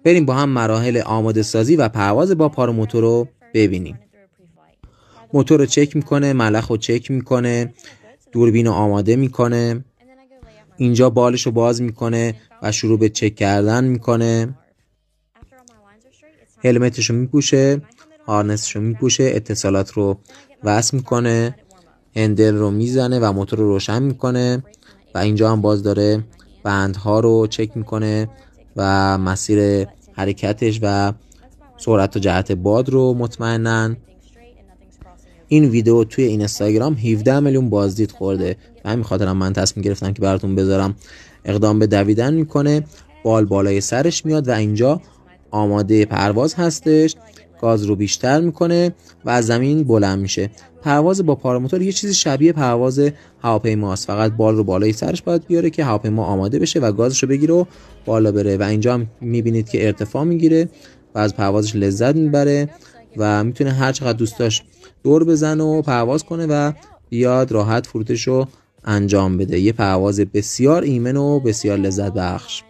بریم با هم مراحل آماده سازی و پرواز با پاراموتور رو ببینیم. موتور رو چک میکنه، ملخ رو چک میکنه، دوربین رو آماده میکنه، اینجا بالش رو باز میکنه و شروع به چک کردن میکنه. هلمتش رو میپوشه، هارنسش رو میپوشه، اتصالات رو وصل میکنه، هندل رو میزنه و موتور رو روشن میکنه و اینجا هم باز داره بندها رو چک میکنه و مسیر حرکتش و سرعت و جهت باد رو مطمئنن. این ویدیو توی اینستاگرام 17 میلیون بازدید خورده و همین خاطرم من تصمیم گرفتم که براتون بذارم. اقدام به دویدن میکنه، بال بالای سرش میاد و اینجا آماده پرواز هستش. گاز رو بیشتر میکنه و از زمین بلند میشه. پرواز با پاراموتور یه چیزی شبیه پرواز هواپیماست، فقط بال رو بالای سرش باید بیاره که هواپیما آماده بشه و گازش رو بگیره و بالا بره و اینجا هم میبینید که ارتفاع میگیره و از پروازش لذت میبره و میتونه هر چقدر دوست داشت دور بزنه و پرواز کنه و بیاد راحت فرودش رو انجام بده. یه پرواز بسیار ایمن و بسیار لذت بخش.